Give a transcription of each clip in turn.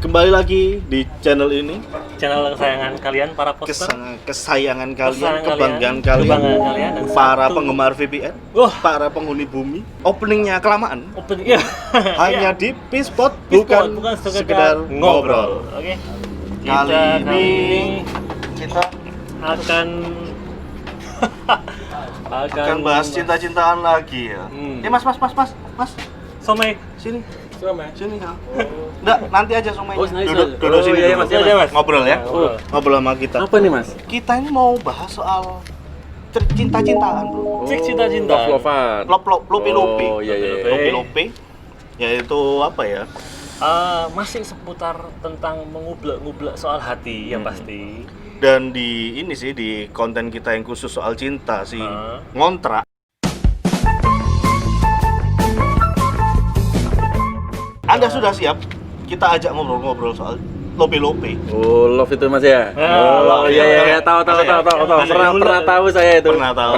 Kembali lagi di channel ini, channel kesayangan kalian para poster, kesayangan kalian, kebanggaan kalian, dan para satu- penggemar VPN, Wah. para penghuni bumi. Openingnya kelamaan, open ya. hanya Ya. di Pispot, Bukan bukan sekedar ngobrol. Oke. Kali ini kita akan akan bahas cinta-cintaan lagi ya. Mas, Somai. sini, Somai. sini ya. Enggak, nanti aja somainya. Oh, nice. Duduk sini iya, dulu. Mas, iya, Mas. Ngobrol ya. Ngobrol. Ngobrol sama kita. Apa nih mas? Kita ini mau bahas soal cinta-cintaan, Bro. Cik cinta-cinta. Love-lovean. Lopi-lopi. Oh iya iya. Lopi-lopi. Yaitu apa ya? Masih seputar tentang mengublek-ngublek soal hati yang pasti. Dan di ini sih di konten kita yang khusus soal cinta sih Ah. ngontrak. Anda sudah siap? Kita ajak ngobrol-ngobrol soal lopi-lopi. Oh love itu mas ya? Ah, Oh iya iya tahu. Pernah tahu saya itu. Pernah tahu.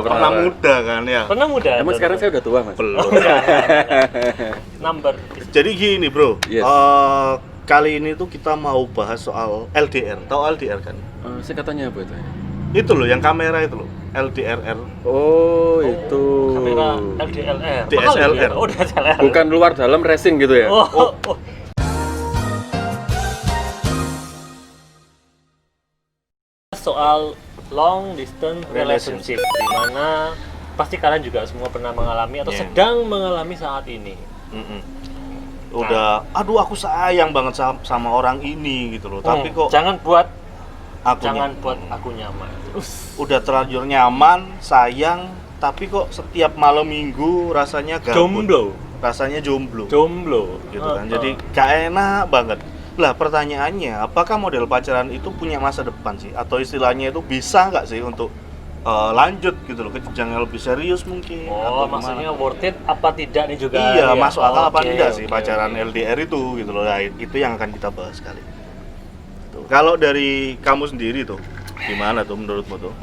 Pernah muda kan ya. Pernah muda. Emang sekarang saya udah tua mas? Belum. Number. Jadi gini, Bro. Yes. Kali ini tuh kita mau bahas soal LDR. Tahu LDR kan? Singkatannya apa itu? Itu loh yang kamera itu loh. LDRR. Oh itu. Kamera LDLR. DSLR. Oh, DSLR. Bukan luar dalam racing gitu ya? Oh. Soal long distance relationship, di mana pasti kalian juga semua pernah mengalami atau Yeah. sedang mengalami saat ini. Mm-mm. Udah, aduh aku sayang banget sama orang ini gitu loh. Tapi kok jangan buat aku aku nyaman. udah terlanjur nyaman, sayang, tapi kok setiap malam minggu rasanya gabut. Rasanya jomblo. Gitu kan. Jadi gak enak banget. Lah pertanyaannya, apakah model pacaran itu punya masa depan sih? Atau istilahnya itu bisa nggak sih untuk lanjut gitu loh, ke jenjang yang lebih serius mungkin? Oh, atau maksudnya gimana? worth it apa tidak nih juga? Iya, ya? masuk akal apa Oke, tidak sih oke, pacaran oke. LDR itu gitu loh. Nah, itu yang akan kita bahas kali ini. Tuh. Kalau dari kamu sendiri tuh, gimana tuh menurutmu tuh?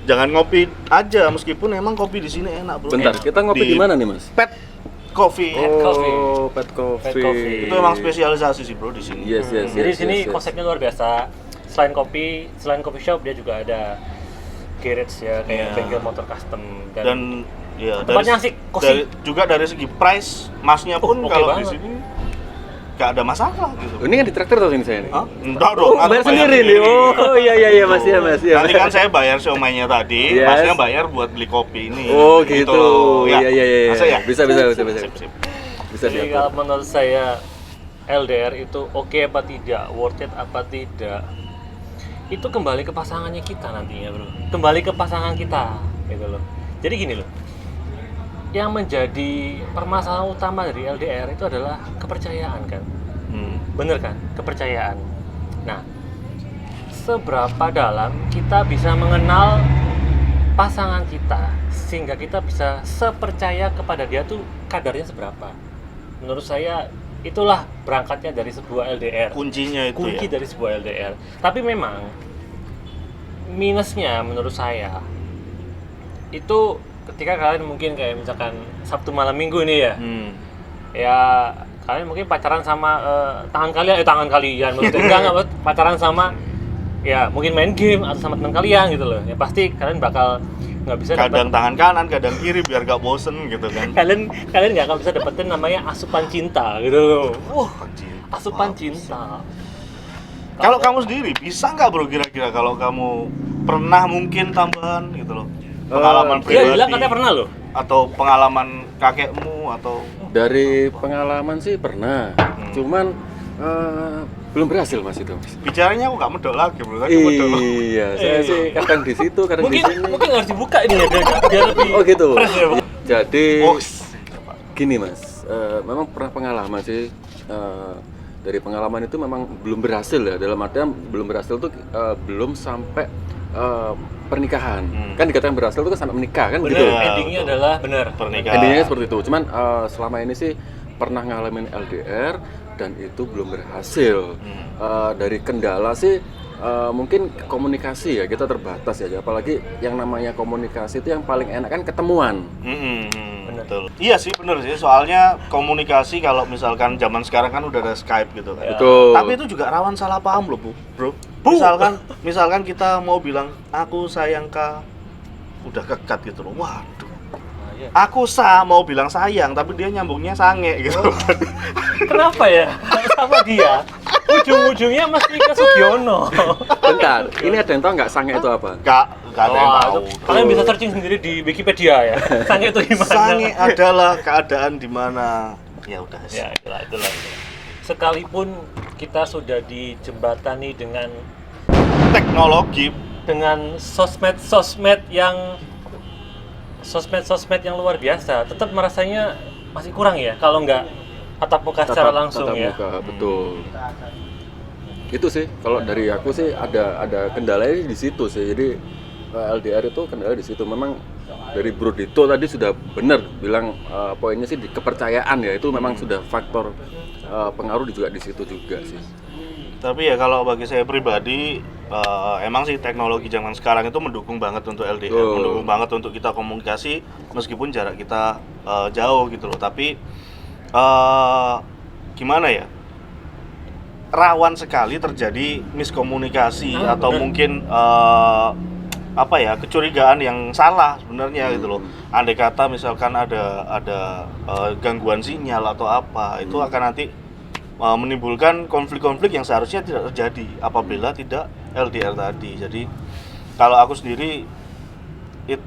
Jangan ngopi aja, meskipun emang kopi di sini enak, Bro. Bentar, kita ngopi di mana nih mas? Pet Coffee. Oh, Pet Coffee. Coffee. Itu emang spesialisasi sih, Bro, di sini. Yes. Jadi di sini yes. konsepnya luar biasa. Selain coffee shop, dia juga ada garage ya, kayak Iya. bengkel motor custom Dan ya tempatnya asik, cozy. juga dari segi price, masnya pun oke kalau di banget. sini gak ada masalah gitu. Ini kan ditraktir tuh ini saya nih? Hah? Enggak dong, aku bayar sendiri nih. Oh iya mas ya mas ya. Nanti kan saya bayar siomainya tadi, Yes. masnya bayar buat beli kopi ini. Oh gitu. loh. Ya. Iya. Masa ya? Bisa. Sip. Bisa Jadi diatur. kalau menurut saya LDR itu oke apa tidak, worth it apa tidak, itu kembali ke pasangannya kita nantinya, Bro. Kembali ke pasangan kita, gitu loh. Jadi gini loh, yang menjadi permasalahan utama dari LDR itu adalah kepercayaan kan, bener kan? Kepercayaan. Nah, seberapa dalam kita bisa mengenal pasangan kita sehingga kita bisa sepercaya kepada dia tuh kadarnya seberapa? Menurut saya itulah berangkatnya dari sebuah LDR. Kuncinya itu Kunci ya. dari sebuah LDR. Tapi memang minusnya menurut saya itu ketika kalian mungkin kayak misalkan Sabtu malam Minggu ini ya, ya kalian mungkin pacaran sama tangan kalian maksudnya enggak pacaran sama ya mungkin main game atau sama teman kalian gitu loh. Ya pasti kalian bakal nggak bisa Kadang tangan kanan, kadang kiri biar gak bosen gitu kan. kalian nggak akan bisa dapetin namanya asupan cinta gitu loh. Anjir. Asupan Wah, cinta. Kalau kamu sendiri bisa nggak, Bro, kira-kira kalau kamu pernah mungkin tambahan gitu loh, pengalaman Dia pribadi bilang katanya pernah loh. atau pengalaman kakekmu atau Dari pengalaman sih pernah. Cuman belum berhasil mas itu mas. bicaranya aku nggak medok lagi, Bro. Tadi medok. Iya, saya sih kadang di situ, kadang di sini. Mungkin harus dibuka ini ya biar lebih Oh gitu. fresh ya, Bang. Jadi Oh, gini mas, memang pernah pengalaman sih. Dari pengalaman itu memang belum berhasil ya. Dalam artian belum berhasil tuh belum sampai pernikahan. Kan dikatakan berhasil itu kan sampai menikah kan gitu. Bener, endingnya adalah benar. pernikahan. Endingnya seperti itu. Cuman selama ini sih pernah ngalamin LDR dan itu belum berhasil. Dari kendala sih mungkin komunikasi ya, kita terbatas ya. Apalagi yang namanya komunikasi itu yang paling enak kan ketemuan. Bener. Betul. Iya sih, bener sih. Soalnya komunikasi kalau misalkan zaman sekarang kan udah ada Skype gitu kan. Betul. Tapi itu juga rawan salah paham loh, bro. Misalkan kita mau bilang aku sayang kak, udah kekat gitu loh. Waduh. Aku mau bilang sayang, tapi dia nyambungnya sange gitu. Kenapa ya? Sama dia. Ujung-ujungnya mesti ke Sugiono. Bentar, ini ada yang tahu nggak sange itu apa? Gak ada yang tahu. Kalian bisa searching sendiri di Wikipedia ya. Sange itu gimana? Sange adalah keadaan di mana. Ya udah. Ya, itulah. Sekalipun kita sudah dijembatani dengan teknologi, dengan sosmed yang luar biasa, tetap merasanya masih kurang ya kalau nggak tatap muka secara langsung tatap ya. Muka, betul. Itu sih kalau dari aku sih ada kendalanya di situ sih. Jadi LDR itu kendala di situ. Memang dari Bro Dito tadi sudah benar bilang poinnya sih di kepercayaan ya. Itu memang sudah faktor pengaruh juga di situ juga sih. Tapi ya kalau bagi saya pribadi emang sih teknologi zaman sekarang itu mendukung banget untuk LDR, mendukung banget untuk kita komunikasi meskipun jarak kita jauh gitu loh. Tapi gimana ya? Rawan sekali terjadi miskomunikasi atau mungkin kecurigaan yang salah sebenarnya gitu loh. Andai kata misalkan ada gangguan sinyal atau apa, itu akan nanti menimbulkan konflik-konflik yang seharusnya tidak terjadi apabila tidak LDR tadi. Jadi kalau aku sendiri it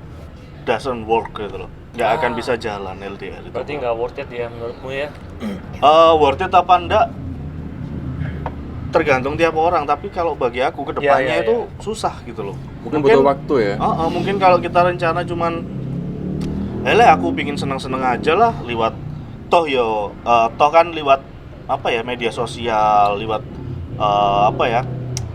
doesn't work gitu loh, nggak akan bisa jalan LDR itu. Berarti nggak worth it ya menurutmu ya? Worth it apa enggak tergantung tiap orang, tapi kalau bagi aku kedepannya itu susah gitu loh. Mungkin butuh waktu ya. Mungkin kalau kita rencana cuman aku pingin seneng-seneng aja lah lewat toh kan lewat media sosial, lewat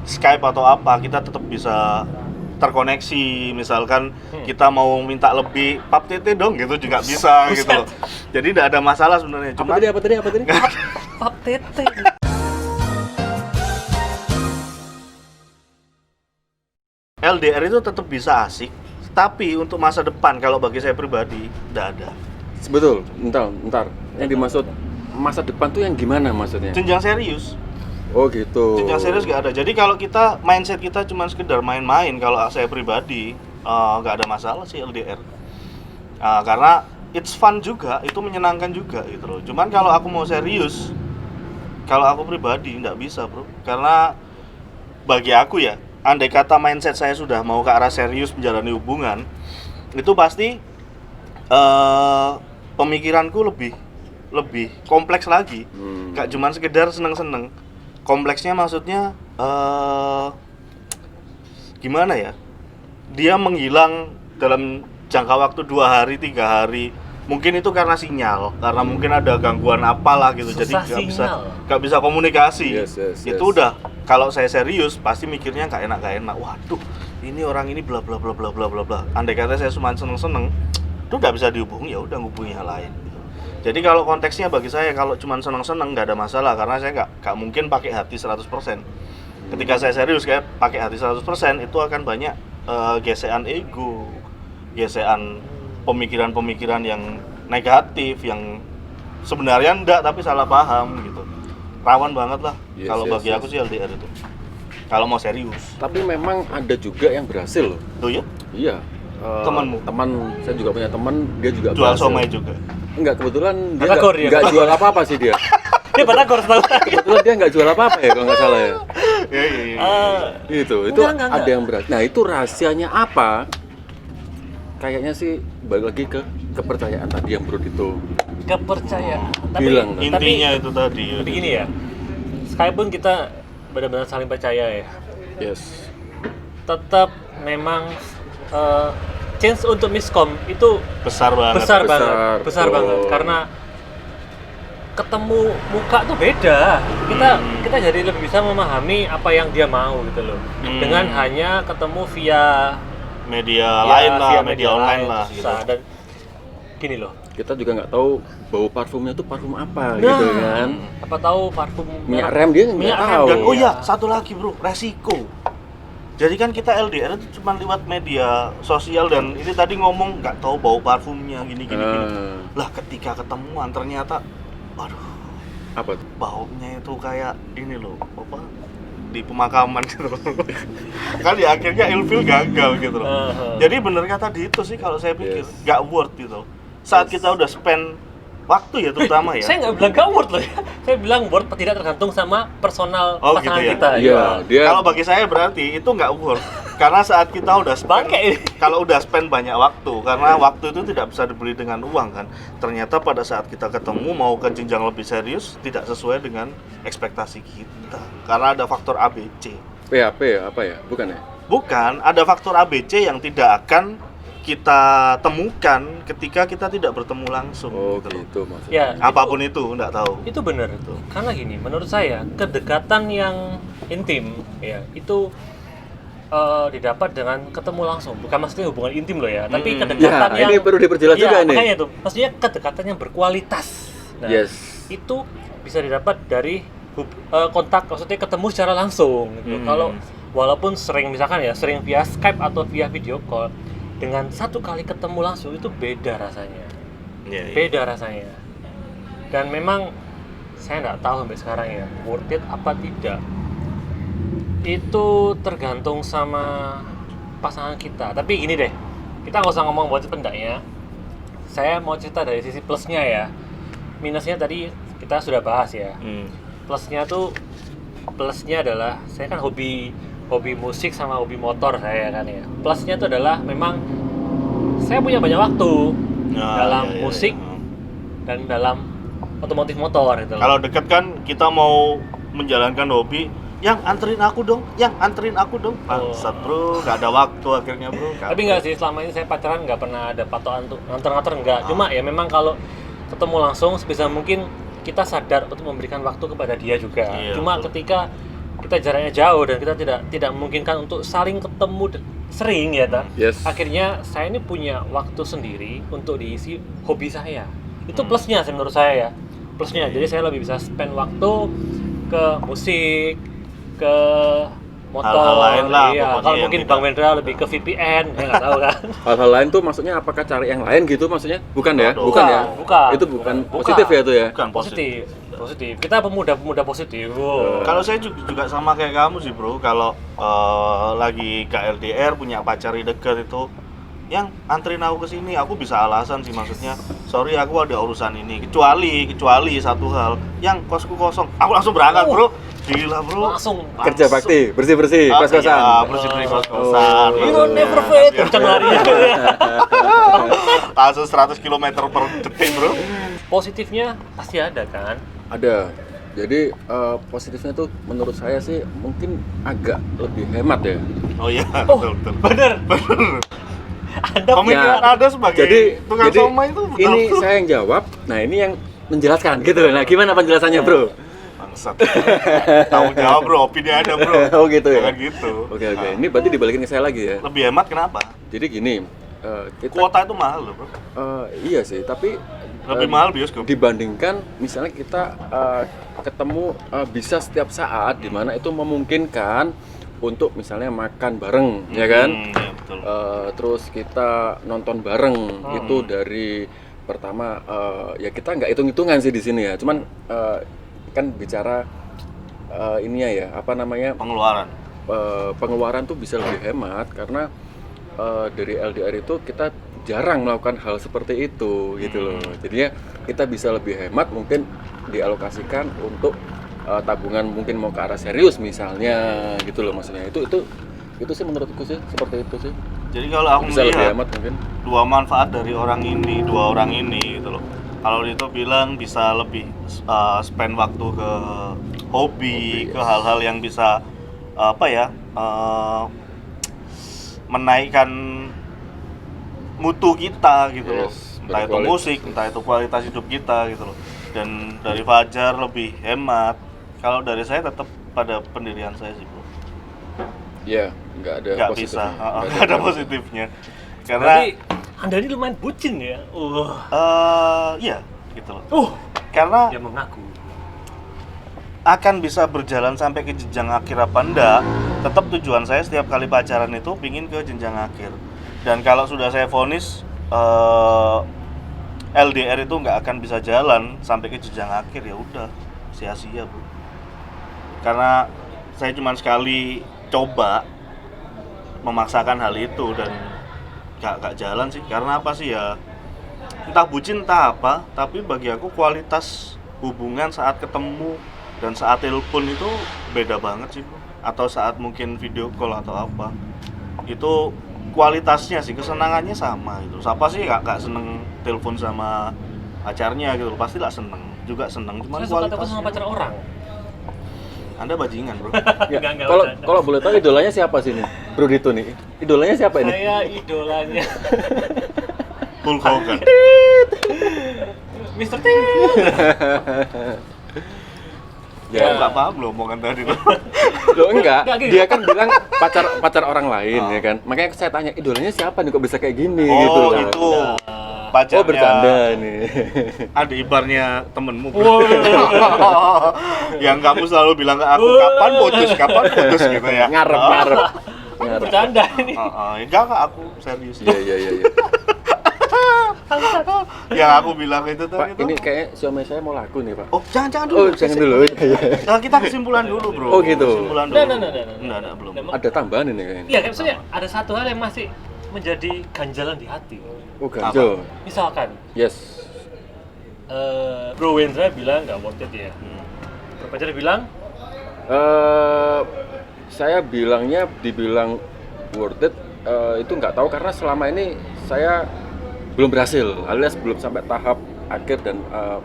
Skype atau apa, kita tetap bisa terkoneksi. Misalkan kita mau minta lebih pap tete dong gitu juga bisa gitu loh. Jadi tidak ada masalah sebenarnya. Cuma Apa tadi? Pap tete. LDR itu tetap bisa asik, tapi untuk masa depan kalau bagi saya pribadi tidak ada. Betul, bentar. Yang dimaksud masa depan tuh yang gimana maksudnya? Jenjang serius. Oh gitu. Jenjang serius nggak ada. Jadi kalau kita mindset kita cuma sekedar main-main, kalau saya pribadi nggak ada masalah sih LDR. Karena it's fun juga, itu menyenangkan juga gitu loh. Cuman kalau aku mau serius, kalau aku pribadi nggak bisa bro. Karena bagi aku ya, andai kata mindset saya sudah mau ke arah serius menjalani hubungan, itu pasti pemikiranku lebih kompleks lagi. Gak cuma sekedar seneng-seneng. Kompleksnya maksudnya gimana ya? Dia menghilang dalam jangka waktu 2 hari, 3 hari. Mungkin itu karena sinyal, karena mungkin ada gangguan apalah gitu. Susah jadi gak bisa komunikasi. Yes. Itu udah, kalau saya serius pasti mikirnya gak enak. Waduh, ini orang ini bla bla bla bla bla bla bla. Andai kata saya cuma seneng-seneng, itu gak bisa dihubungi, ya udah ngubungi hal lain. Jadi kalau konteksnya bagi saya, kalau cuma seneng-seneng nggak ada masalah, karena saya nggak mungkin pakai hati 100%. Ketika saya serius kayak pakai hati 100%, itu akan banyak gesekan ego, gesekan pemikiran-pemikiran yang negatif, yang sebenarnya enggak tapi salah paham gitu. Rawan banget lah kalau bagi aku sih LDR itu. Kalau mau serius. Tapi memang ada juga yang berhasil loh. Oh ya? Iya. Temanmu? Teman, saya juga punya teman, dia juga jual berhasil. somai juga. Enggak, kebetulan dia Batagor enggak jual apa-apa sih dia. Dia Batagor setahu saya. Kebetulan dia enggak jual apa-apa ya kalau nggak salah ya. Iya. Itu Enggak. ada yang berat. Nah, itu rahasianya apa? Kayaknya sih balik lagi ke kepercayaan tadi yang Bro Dito Kepercayaan. bilang. Intinya itu tadi. Tapi gini ya, sekalipun kita benar-benar saling percaya ya, Yes. tetap memang chance untuk miskom itu Besar banget. besar banget karena ketemu muka tuh beda. Kita jadi lebih bisa memahami apa yang dia mau gitu loh. Dengan hanya ketemu via media lain lah, media online lah gitu. Dan gini loh, Kita juga nggak tahu bau parfumnya tuh parfum apa gitu kan. Apa tahu parfum Minyak rem dia nggak tahu. Dan satu lagi bro, resiko. Jadi kan kita LDR itu cuma lewat media sosial dan ini tadi ngomong nggak tahu bau parfumnya gini. Lah ketika ketemuan ternyata, aduh, Apa tuh? baunya itu kayak ini loh, apa di pemakaman gitu loh. Kan ya akhirnya ilfil gagal gitu loh. Jadi bener kata di itu sih kalau saya pikir nggak worth gitu. Saat kita udah spend waktu ya terutama ya. Saya nggak bilang gak worth loh ya. Saya bilang worth tidak tergantung sama personal pasangan gitu ya? kita. Iya, dia Kalau bagi saya berarti itu nggak worth. Karena saat kita udah spend, Bangke ini. kalau udah spend banyak waktu, karena waktu itu tidak bisa dibeli dengan uang kan. Ternyata pada saat kita ketemu mau ke jenjang lebih serius tidak sesuai dengan ekspektasi kita. Karena ada faktor ABC. PHP ya, apa ya? Bukan ya? Bukan, ada faktor ABC yang tidak akan kita temukan ketika kita tidak bertemu langsung. Oh gitu loh. gitu maksudnya. Ya, Apapun itu, nggak tahu. itu benar itu. Karena gini, menurut saya kedekatan yang intim ya itu didapat dengan ketemu langsung. Bukan maksudnya hubungan intim loh ya, tapi kedekatan Ya, yang ini perlu diperjelas juga ini. Makanya itu, maksudnya kedekatan yang berkualitas. Nah, Yes. itu bisa didapat dari kontak, maksudnya ketemu secara langsung gitu. Kalau walaupun sering misalkan ya, sering via Skype atau via video call, dengan satu kali ketemu langsung itu beda rasanya. Iya. Beda rasanya. Dan memang saya nggak tahu sampai sekarang ya, worth it apa tidak. Itu tergantung sama pasangan kita. Tapi gini deh, kita nggak usah ngomong buat pendaknya. Saya mau cerita dari sisi plusnya ya. Minusnya tadi kita sudah bahas ya. Plusnya adalah saya kan hobi musik sama hobi motor saya kan ya. Plusnya itu adalah memang saya punya banyak waktu dalam musik dan dalam otomotif motor gitu. Kalau deket kan kita mau menjalankan hobi, yang anterin aku dong. Bangsat bro, nggak ada waktu akhirnya bro. Tapi nggak sih, selama ini saya pacaran nggak pernah ada patokan untuk nganter-nganter enggak. Cuma ya memang kalau ketemu langsung sebisa mungkin kita sadar untuk memberikan waktu kepada dia juga. Iya, Cuma betul. ketika kita jaraknya jauh dan kita tidak memungkinkan untuk saling ketemu sering ya ta. Yes. Akhirnya saya ini punya waktu sendiri untuk diisi hobi saya. Itu plusnya sih menurut saya ya. Plusnya. Jadi saya lebih bisa spend waktu ke musik, ke motor, Hal-hal lain lah, iya. pokoknya Kalau yang mungkin tidak- Bang Wendra lebih ke VPN, saya nggak tahu kan. Hal-hal lain tuh maksudnya apakah cari yang lain gitu maksudnya? Bukan ya? Aduh. Bukan ya? Bukan. Itu bukan Bukan. positif ya itu ya? Bukan positif. Positif. Kita pemuda positif. Wow. Kalau saya juga sama kayak kamu sih bro. Kalau lagi KLDR punya pacar deket itu, yang anterin aku ke sini, aku bisa alasan sih, maksudnya sorry aku ada urusan ini. Kecuali satu hal, yang kosku kosong, aku langsung berangkat bro. Gila bro. Langsung. Kerja bakti, bersih-bersih, Ah, kos-kosan. iya, bersih-bersih kos-kosan. Oh. You never fade. Kencang larinya. Langsung 100 km per detik bro. Positifnya pasti ada kan. Ada. Jadi positifnya tuh menurut saya sih mungkin agak lebih hemat ya. Oh iya, Oh, betul. bener. Anda Pemikiran Ya, Anda sebagai Jadi tukang somai itu betul. ini saya yang jawab. Nah ini yang menjelaskan gitu. Nah gimana penjelasannya bro? Bangsat. Tanggung jawab bro, opini ada bro. Oh gitu ya. Jangan gitu. Oke. Ini berarti dibalikin ke saya lagi ya. Lebih hemat kenapa? Jadi gini, kita Kuota itu mahal loh bro. iya sih, tapi Lebih mahal bioskop. dibandingkan misalnya kita ketemu bisa setiap saat di mana itu memungkinkan untuk misalnya makan bareng, ya kan? Iya betul. Terus kita nonton bareng itu dari pertama ya kita nggak hitung-hitungan sih di sini ya, cuman kan bicara ini ya apa namanya Pengeluaran. pengeluaran tuh bisa lebih hemat karena dari LDR itu kita jarang melakukan hal seperti itu gitu loh. Jadinya kita bisa lebih hemat, mungkin dialokasikan untuk tabungan mungkin mau ke arah serius misalnya gitu loh maksudnya. Itu sih menurutku sih seperti itu sih. Jadi kalau aku Bisa lebih melihat hemat mungkin. dua manfaat dari dua orang ini gitu loh. Kalau itu bilang bisa lebih spend waktu ke hobi, ke hal-hal yang bisa apa ya menaikkan mutu kita gitu loh. Yes, Entah itu berkualitas. musik, entah itu kualitas hidup kita gitu loh. Dan dari Fajar lebih hemat. Kalau dari saya tetap pada pendirian saya sih bro. Iya, nggak ada Nggak positifnya. bisa, nggak ada positifnya. Karena Berarti Anda ini lumayan bucin ya. iya gitu loh. Karena Dia mengaku. akan bisa berjalan sampai ke jenjang akhir apa enggak tetap tujuan saya setiap kali pacaran itu pingin ke jenjang akhir. Dan kalau sudah saya vonis LDR itu nggak akan bisa jalan sampai ke jenjang akhir, ya udah sia-sia bro. Karena saya cuma sekali coba memaksakan hal itu dan nggak jalan sih. Karena apa sih ya? Entah bucin entah apa, tapi bagi aku kualitas hubungan saat ketemu dan saat telepon itu beda banget sih bro. Atau saat mungkin video call atau apa, itu kualitasnya sih, kesenangannya sama gitu. Siapa sih gak seneng telepon sama pacarnya gitu, pasti lah seneng, juga seneng. Cuma saya suka telepon sama pacar orang. Anda bajingan bro. Ya, kalau boleh tahu idolanya siapa sih nih, Bro Dito nih? Idolanya siapa ini? Saya idolanya Hulk Hogan. Mr. T. Ya nggak paham loh omongan tadi loh. Loh enggak, Nggak, gini. dia kan bilang pacar orang lain ya kan. Makanya saya tanya idolanya siapa nih kok bisa kayak gini Oh gitu loh. itu pacarnya. Oh bercanda nih. Ada ibarnya temenmu bro. Yang kamu selalu bilang ke aku kapan putus gitu ya. Ngarep. Bercanda ini. Enggak aku serius. Iya. Yang aku bilang itu tuh Pak, itu. ini kayak suami saya mau laku nih, Pak. Oh, jangan dulu. Oh, jangan dulu. Iya. Nah, kita kesimpulan dulu, Bro. Oh, gitu. Kesimpulan dulu. Nah, belum. Ada tambahan ini kayaknya. Iya, maksudnya ada satu hal yang masih menjadi ganjalan di hati. Oh, ganjel. Misalkan, Yes. Bro Wendra bilang nggak worth it ya. Bro Pacar bilang, Saya bilangnya dibilang worth it itu nggak tahu karena selama ini saya belum berhasil, alias belum sampai tahap akhir dan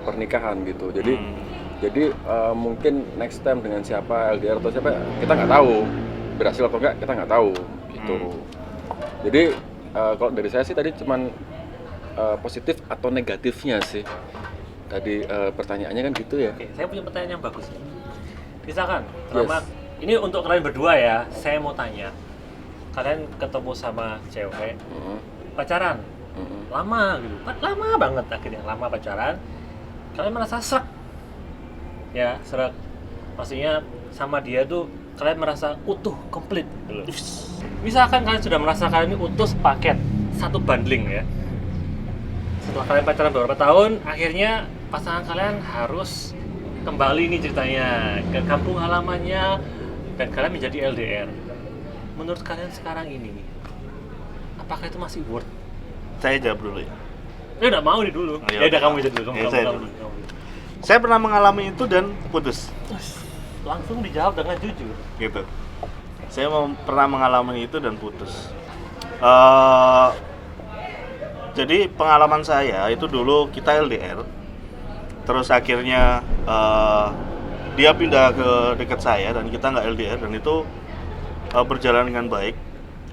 pernikahan gitu. Jadi mungkin next time dengan siapa LDR atau siapa kita nggak tahu, berhasil atau enggak kita nggak tahu gitu. Jadi kalau dari saya sih tadi cuman positif atau negatifnya sih. Tadi pertanyaannya kan gitu ya. oke, saya punya pertanyaan yang bagus nih. Misalkan, ini untuk kalian berdua ya, saya mau tanya. Kalian ketemu sama cewek, pacaran, lama gitu, lama banget akhirnya, lama pacaran. Kalian merasa srek, ya srek. Maksudnya sama dia tuh kalian merasa utuh, komplit gitu loh. Misalkan kalian sudah merasa kalian ini utuh paket, satu bundling ya. Setelah kalian pacaran beberapa tahun, akhirnya pasangan kalian harus kembali nih ceritanya ke kampung halamannya dan kalian menjadi LDR. Menurut kalian sekarang ini nih, apakah itu masih worth? Saya jawab dulu ya. Udah mau nih dulu. Ya Ya udah kamu aja dulu. Ya, saya dulu. Saya pernah mengalami itu dan putus. Langsung dijawab dengan jujur. Gitu. Saya pernah mengalami itu dan putus. Jadi pengalaman saya itu dulu kita LDR. Terus akhirnya dia pindah ke dekat saya dan kita nggak LDR dan itu berjalan dengan baik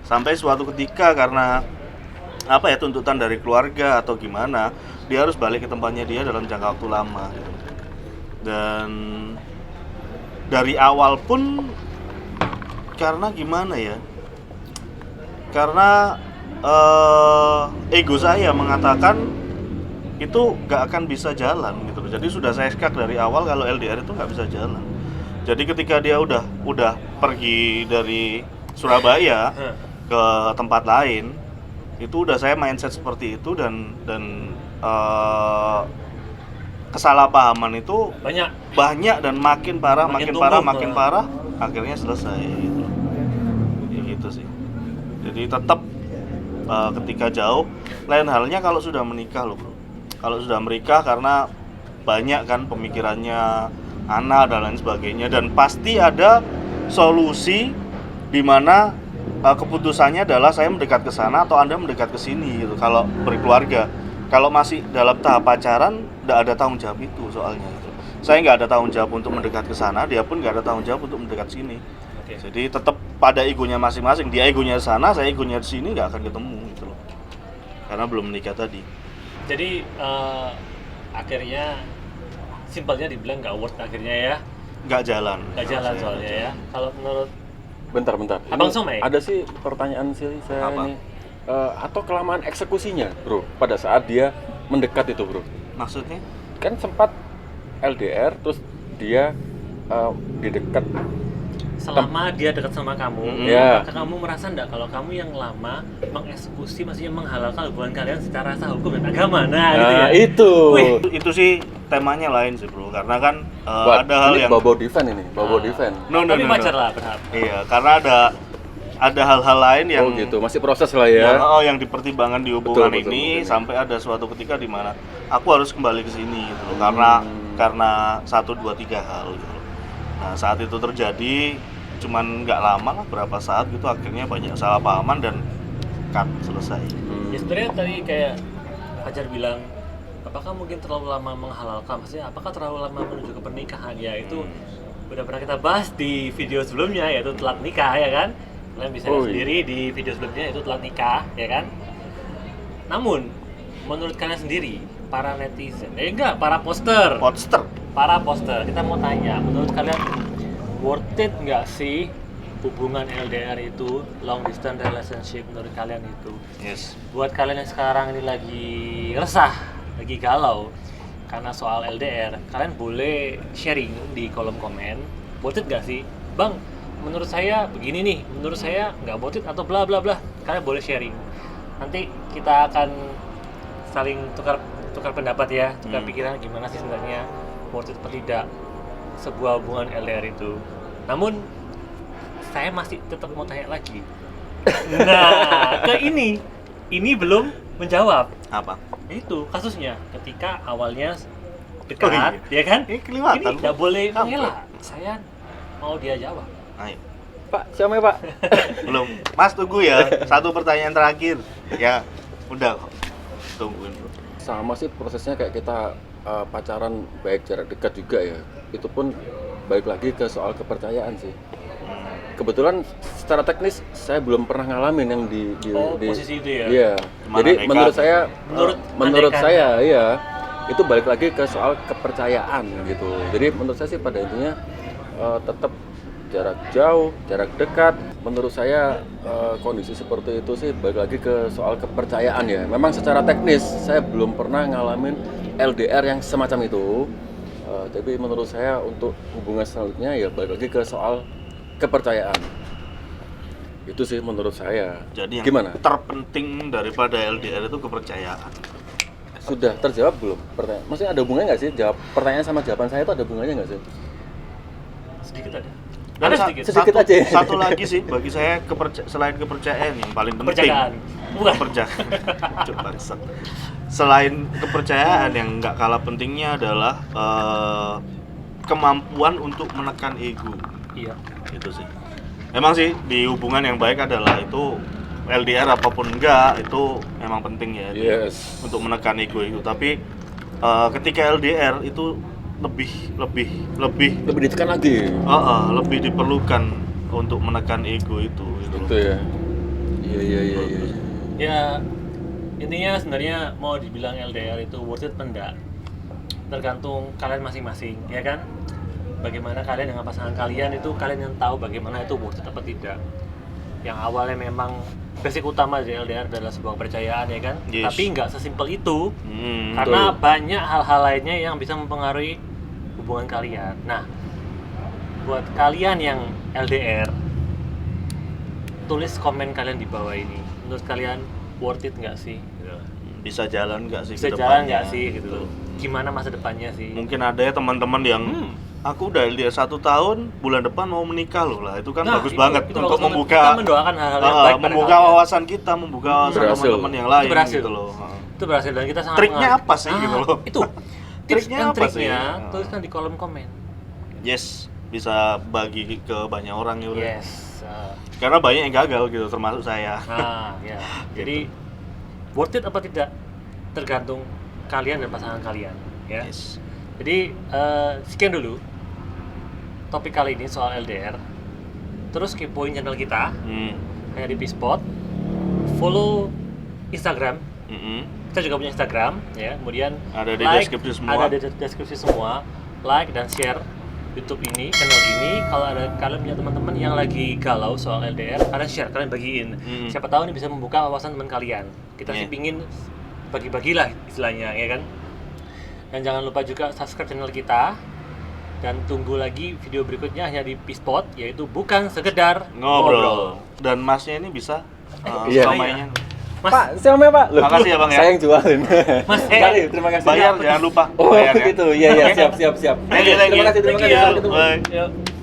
sampai suatu ketika karena apa ya tuntutan dari keluarga atau gimana dia harus balik ke tempatnya dia dalam jangka waktu lama gitu. Dan dari awal pun karena gimana ya, karena ego saya mengatakan itu nggak akan bisa jalan gitu. Jadi sudah saya skak dari awal kalau LDR itu nggak bisa jalan. Jadi ketika dia udah pergi dari Surabaya ke tempat lain, itu udah saya mindset seperti itu dan kesalahpahaman itu banyak dan makin parah, makin parah, akhirnya selesai gitu. Ya gitu sih. Jadi tetap ketika jauh, lain halnya kalau sudah menikah loh bro. Kalau sudah menikah karena banyak kan pemikirannya anak dan lain sebagainya dan pasti ada solusi di mana keputusannya adalah saya mendekat ke sana atau Anda mendekat ke sini gitu. Kalau berkeluarga, kalau masih dalam tahap pacaran tidak ada tanggung jawab itu soalnya gitu. Saya nggak ada tanggung jawab untuk mendekat ke sana, dia pun nggak ada tanggung jawab untuk mendekat sini. Oke. Jadi tetap pada egonya masing-masing. Dia egonya di sana, saya egonya di sini nggak akan ketemu gitu loh. Karena belum menikah tadi. Jadi akhirnya simpelnya dibilang nggak worth akhirnya ya. Nggak jalan Soalnya ya. Kalau menurut Bentar. Abang Ini Somai? ada sih pertanyaan sih saya Apa? ini. Atau kelamaan eksekusinya, bro, pada saat dia mendekat itu, bro. Maksudnya? Kan sempat LDR, terus dia didekat selama dia dekat sama kamu, Ya. maka kamu merasa enggak kalau kamu yang lama mengeksekusi, maksudnya menghalalkan hubungan kalian secara sah hukum dan agama. Nah, gitu ya. Itu. Wih. Itu sih temanya lain sih bro, karena kan Wah, ada hal ini yang bobo defend ini, bobo defend. Tapi wajar lah, berhak. Iya, karena ada hal-hal lain yang Oh gitu, masih proses lah ya. yang dipertimbangkan di hubungan Betul, ini betul. sampai ada suatu ketika di mana aku harus kembali ke sini gitu loh. Karena 1 2 3 hal gitu loh. Nah, saat itu terjadi cuman nggak lama lah, berapa saat gitu akhirnya banyak salah pahaman dan cut, selesai. Ya sebenarnya tadi kayak Fajar bilang, apakah mungkin terlalu lama menghalalkan? Maksudnya apakah terlalu lama menuju ke pernikahan? Ya itu udah pernah kita bahas di video sebelumnya, yaitu telat nikah, ya kan? Kalian bisa lihat sendiri di video sebelumnya, itu telat nikah, ya kan? Namun menurut kalian sendiri, para netizen, para poster, kita mau tanya, menurut kalian worth it nggak sih hubungan LDR itu, long distance relationship menurut kalian itu? Yes. Buat kalian yang sekarang ini lagi resah, lagi galau karena soal LDR, kalian boleh sharing di kolom komen. Worth it nggak sih? Bang, menurut saya begini nih, menurut saya nggak worth it atau bla bla bla. Kalian boleh sharing. Nanti kita akan saling tukar pendapat ya, tukar pikiran gimana sih sebenarnya worth it atau tidak sebuah hubungan LDR itu. Namun saya masih tetap mau tanya lagi. Nah, ke ini belum menjawab. Apa? Itu kasusnya ketika awalnya dekat, ya kan? Ini kelihatan. Ini nggak boleh mengelak. Saya mau dia jawab. Ayo. Pak, siapa ya Pak? Belum. Mas tunggu ya. Satu pertanyaan terakhir. Ya, udah kok. Tungguin bro. Sama sih prosesnya kayak kita pacaran baik jarak dekat juga ya. Itu pun balik lagi ke soal kepercayaan sih. Kebetulan secara teknis saya belum pernah ngalamin yang di posisi itu ya? Iya. Gimana Jadi nekat? menurut saya Menurut saya iya itu balik lagi ke soal kepercayaan gitu. Jadi menurut saya sih pada intinya tetap jarak jauh, jarak dekat. Menurut saya kondisi seperti itu sih balik lagi ke soal kepercayaan ya. Memang secara teknis saya belum pernah ngalamin LDR yang semacam itu. Tapi menurut saya untuk hubungan selanjutnya ya balik lagi ke soal kepercayaan. Itu sih menurut saya. Jadi yang gimana? terpenting daripada LDR itu kepercayaan. Sudah terjawab belum? Pertanyaan. Maksudnya ada hubungannya nggak sih? Jawab pertanyaan sama jawaban saya itu ada hubungannya nggak sih? Sedikit ada. Dan Ada sedikit. Sedikit aja. Satu lagi sih bagi saya selain kepercayaan yang paling penting. Kepercayaan. Bukan. Kepercayaan. Coba bangsat. Selain kepercayaan yang nggak kalah pentingnya adalah kemampuan untuk menekan ego. Iya. Itu sih. Memang sih di hubungan yang baik adalah itu LDR apapun enggak itu memang penting ya Yes. untuk menekan ego itu. Tapi ketika LDR itu lebih ditekan lagi. lebih diperlukan untuk menekan ego itu gitu. Itu ya. Iya. Ya intinya sebenarnya mau dibilang LDR itu worth it apa enggak, tergantung kalian masing-masing, ya kan? Bagaimana kalian dengan pasangan kalian itu, kalian yang tahu bagaimana itu worth it apa tidak. Yang awalnya memang basic utama dari LDR adalah sebuah kepercayaan, ya kan? Yes. Tapi nggak sesimpel itu, karena banyak hal-hal lainnya yang bisa mempengaruhi hubungan kalian. Nah, buat kalian yang LDR, tulis komen kalian di bawah ini. Menurut kalian worth it nggak sih? Bisa jalan nggak sih Bisa ke jalan depannya, nggak sih gitu? Gimana masa depannya sih? Mungkin ada ya teman-teman yang aku udah LDR 1 tahun, bulan depan mau menikah loh lah. Itu kan bagus banget itu untuk bagus banget. membuka Kita mendoakan hal-hal yang baik pada membuka kalian. wawasan kita, membuka wawasan Berhasil. teman-teman yang lain Itu berhasil. gitu loh. Itu berhasil dan kita sangat Triknya apa sih gitu loh? Itu tips Triknya dan apa triknya sih? tuliskan di kolom komen. Yes, bisa bagi ke banyak orang ya, Bro. Yes. Karena banyak yang gagal gitu, termasuk saya. Nah, ya. Jadi worth it apa tidak tergantung kalian dan pasangan kalian, ya. Yes. Jadi sekian dulu topik kali ini soal LDR. Terus kepoin channel kita hanya di P-Spot. Follow Instagram. Kita juga punya Instagram, ya. Kemudian Ada di like, deskripsi semua. Ada di deskripsi semua. Like dan share YouTube ini, channel ini. Kalau ada kalian punya teman-teman yang lagi galau soal LDR, kalian share, kalian bagiin. Siapa tahu ini bisa membuka wawasan teman kalian. Kita sih pingin bagi-bagilah istilahnya, ya kan. Dan jangan lupa juga subscribe channel kita Dan tunggu lagi video berikutnya hanya di Pispot, yaitu bukan sekedar Ngobrol. Dan masnya ini bisa Iya. siomay-nya. Mas, Pak, siapa Pak? Loh, Makasih ya, Bang, ya. Saya yang jualin. Mas, Sekali, terima kasih. Bayar jangan lupa. Oh, Bayar, ya. gitu. Iya, iya, siap. Thank you, thank you. Terima kasih, terima Thank kasih. you. Sampai ketemu. Bye. yuk.